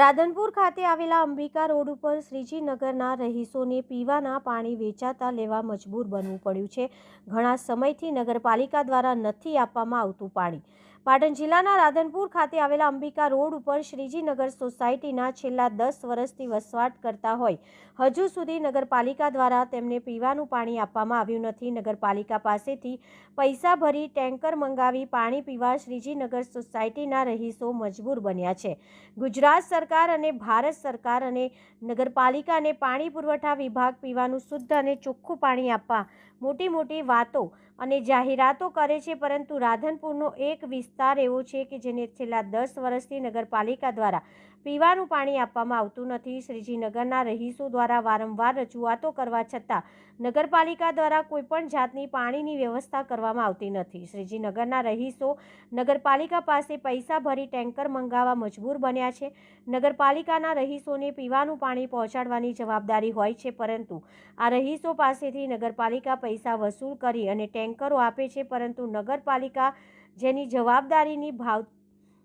રાધનપુર ખાતે આવેલા અંબિકા રોડ ઉપર શ્રીજીનગરના રહીશોને પીવાના પાણી વેચાતા લેવા મજબૂર બનવું પડ્યું છે। ઘણા સમયથી નગરપાલિકા દ્વારા નથી આપવામાં આવતું પાણી। પાટણ જિલ્લાના રાધનપુર ખાતે આવેલા અંબિકા રોડ ઉપર શ્રીજીનગર સોસાયટીના છેલ્લા 10 વર્ષથી વસવાટ કરતા હોય હજુ સુધી નગરપાલિકા દ્વારા તેમને પીવાનું પાણી આપવામાં આવ્યું નથી। નગરપાલિકા પાસેથી પૈસા ભરી ટેન્કર મંગાવી પાણી પીવા શ્રીજીનગર સોસાયટીના રહીશો મજબૂર બન્યા છે। ગુજરાત સરકાર અને ભારત સરકાર અને નગરપાલિકાને પાણી પુરવઠા વિભાગ પીવાનું શુદ્ધ અને ચોખ્ખું પાણી આપવા મોટી વાતો અને જાહેરાતો કરે છે, પરંતુ રાધનપુરનો એક વિસ્તાર એવો છે કે જેને છેલ્લા 10 વર્ષથી નગરપાલિકા દ્વારા પીવાનું પાણી આપવામાં આવતું નથી। શ્રીજીનગરના રહીશો દ્વારા વારંવાર રજૂઆતો કરવા છતાં નગરપાલિકા દ્વારા કોઈપણ જાતની પાણીની વ્યવસ્થા કરવામાં આવતી નથી। શ્રીજીનગરના રહીશો નગરપાલિકા પાસે પૈસા ભરી ટેન્કર મંગાવવા મજબૂર બન્યા છે। નગરપાલિકાના રહીશોને પીવાનું પાણી પહોંચાડવાની જવાબદારી હોય છે, પરંતુ આ રહીશો પાસેથી નગરપાલિકા પૈસા વસૂલ કરી અને ટેન્કરો આપે છે, પરંતુ નગરપાલિકા જેની જવાબદારી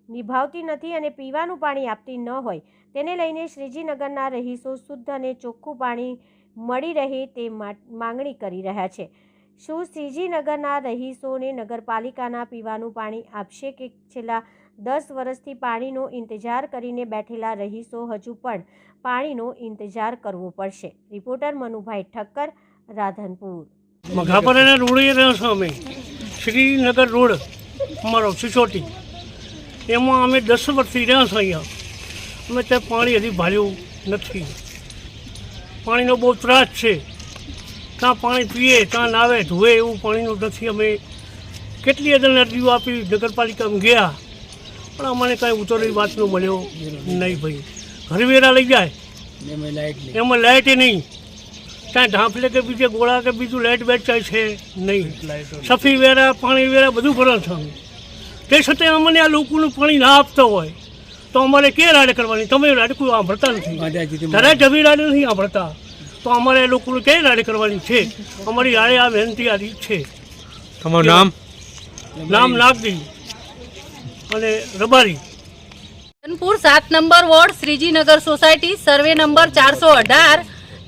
નિભાવતી નથી અને પીવાનું પાણી આપતી ન હોય તેને લઈને શ્રીજીનગરના રહીશો શુદ્ધ અને ચોખ્ખું પાણી મળી રહે તે માંગણી કરી રહ્યા છે। શું શ્રીજીનગરના રહીશોને નગરપાલિકાના પીવાનું પાણી આપશે કે છેલ્લા 10 વર્ષથી પાણીનો ઇંતજાર કરીને બેઠેલા રહીશો હજુ પણ પાણીનો ઇંતજાર કરવો પડશે? રિપોર્ટર મનુભાઈ ઠક્કર, રાધનપુર। મઘાપરાના રોડે રહ્યો છો અમે, શ્રીનગર રોડ અમારો સિસોટી, એમાં અમે 10 વર્ષથી રહ્યા છો। અહીંયા અમે ત્યાં પાણી હજી ભાર્યું નથી। પાણીનો બહુ ત્રાસ છે, ત્યાં પાણી પીએ ત્યાં નાવે ધોવે એવું પાણીનું નથી। અમે કેટલી અદન અરજીઓ આપી, નગરપાલિકામાં ગયા, પણ અમને કાંઈ ઉતરેલી વાતનો મળ્યો નહીં ભાઈ। ઘરવેરા લઈ જાય એમાં લાઇટે નહીં, ત્યાં ઢાંફલે કે બીજે ગોળા કે બીજું લાઇટ વેચાય છે નહીં। સફી વેરા પાણી વેરા બધું ભરણ છે અમે, તે છતાં અમને આ લોકોનું પાણી ના આપતા હોય તો અમારે કે રાડ કરવાની? તમે રાડ કોઈ સાંભળતા નથી, ઘરે જમી રાડ નથી સાંભળતા, તો અમારે એ લોકોને કઈ રાડ કરવાની છે? અમારી આડે આ વિનંતી આવી છે। તમારું નામ? નામ નાગદી અને Rabari, Radhanpur 7 number ward, Shrijinagar society, survey number 418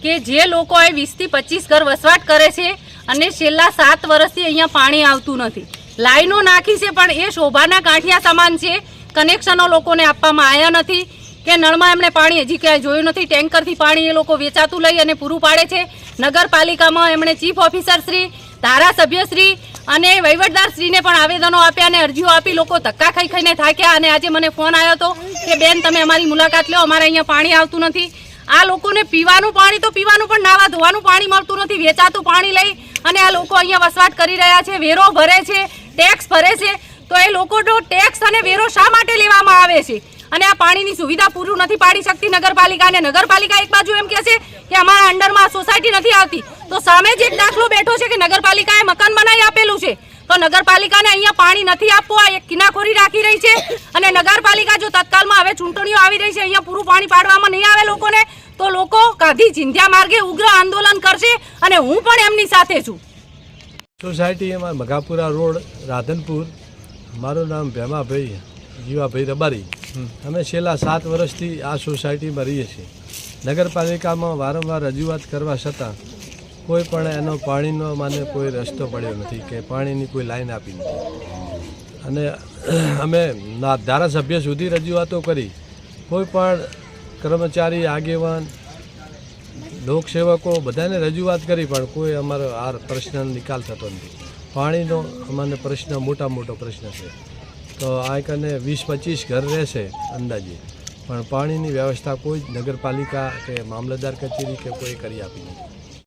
કે જે લોકો અહીં 20 થી 25 ઘર વસવાટ કરે છે અને છેલ્લા 7 વર્ષથી અહીંયા પાણી આવતું નથી। લાઈનો નાખી છે પણ એ શોભાના ગાંઠિયા સમાન છે। કનેક્શનો લોકોને આપવામાં આવ્યા નથી કે નળમાં એમણે પાણી હજી ક્યાંય જોયું નથી। ટેન્કરથી પાણી એ લોકો વેચાતું લઈ અને પૂરું પાડે છે। નગરપાલિકામાં એમણે ચીફ ઓફિસર શ્રી, ધારાસભ્ય શ્રી અને વહીવટદાર શ્રીને પણ આવેદનો આપ્યા અને અરજીઓ આપી લોકો ધક્કા ખાઈને થાક્યા। અને આજે મને ફોન આવ્યો હતો કે બેન તમે અમારી મુલાકાત લો, અમારે અહીંયા પાણી આવતું નથી। આ લોકોને પીવાનું પાણી તો પીવાનું પણ નાવા ધોવાનું પાણી મળતું નથી। વેચાતું પાણી લઈ અને આ લોકો અહીંયા વસવાટ કરી રહ્યા છે, વેરો ભરે છે, ટેક્સ ભરે છે, તો એ લોકોનો ટેક્સ અને વેરો શા માટે લેવામાં આવે છે? અને આ પાણીની સુવિધા પૂરું નથી પાડી શકતી નગરપાલિકા। અને નગરપાલિકા એક બાજુ એમ કહે છે કે અમારા અંડરમાં સોસાયટી નથી આવતી, તો સામે જ એક દાખલો બેઠો છે કે નગરપાલિકાએ મકાન બનાવી આપેલું છે, તો નગરપાલિકાને અહીંયા પાણી નથી આપવું, આ એક કિનાખોરી રાખી રહી છે। અને નગરપાલિકા જો તત્કાલમાં હવે ચૂંટણીઓ આવી રહી છે, અહીંયા પૂરું પાણી પાડવામાં નહીં આવે લોકોને, તો લોકો ગાંધી ચિંધ્યા માર્ગે ઉગ્ર આંદોલન કરશે અને હું પણ એમની સાથે છું। સોસાયટી એમાં મઘાપુરા રોડ, રાધનપુર। મારું નામ ભેમાભાઈ જીવાભાઈ રબારી। અમે છેલ્લા 7 વર્ષથી આ સોસાયટીમાં રહીએ છીએ। નગરપાલિકામાં વારંવાર રજૂઆત કરવા છતાં કોઈ પણ એનો પાણીનો મને કોઈ રસ્તો પડ્યો નથી કે પાણીની કોઈ લાઈન આપી નથી। અને અમે ધારાસભ્ય સુધી રજૂઆતો કરી, કોઈ પણ કર્મચારી, આગેવાન, લોકસેવકો બધાને રજૂઆત કરી, પણ કોઈ અમારો આ પ્રશ્નનો નિકાલ થતો નથી। પાણીનો અમને પ્રશ્ન મોટો પ્રશ્ન છે, તો આ કને 20-25 ઘર રહેશે અંદાજે, પણ પાણીની વ્યવસ્થા કોઈ નગરપાલિકા કે મામલતદાર કચેરી કે કોઈ કરી આપી નથી।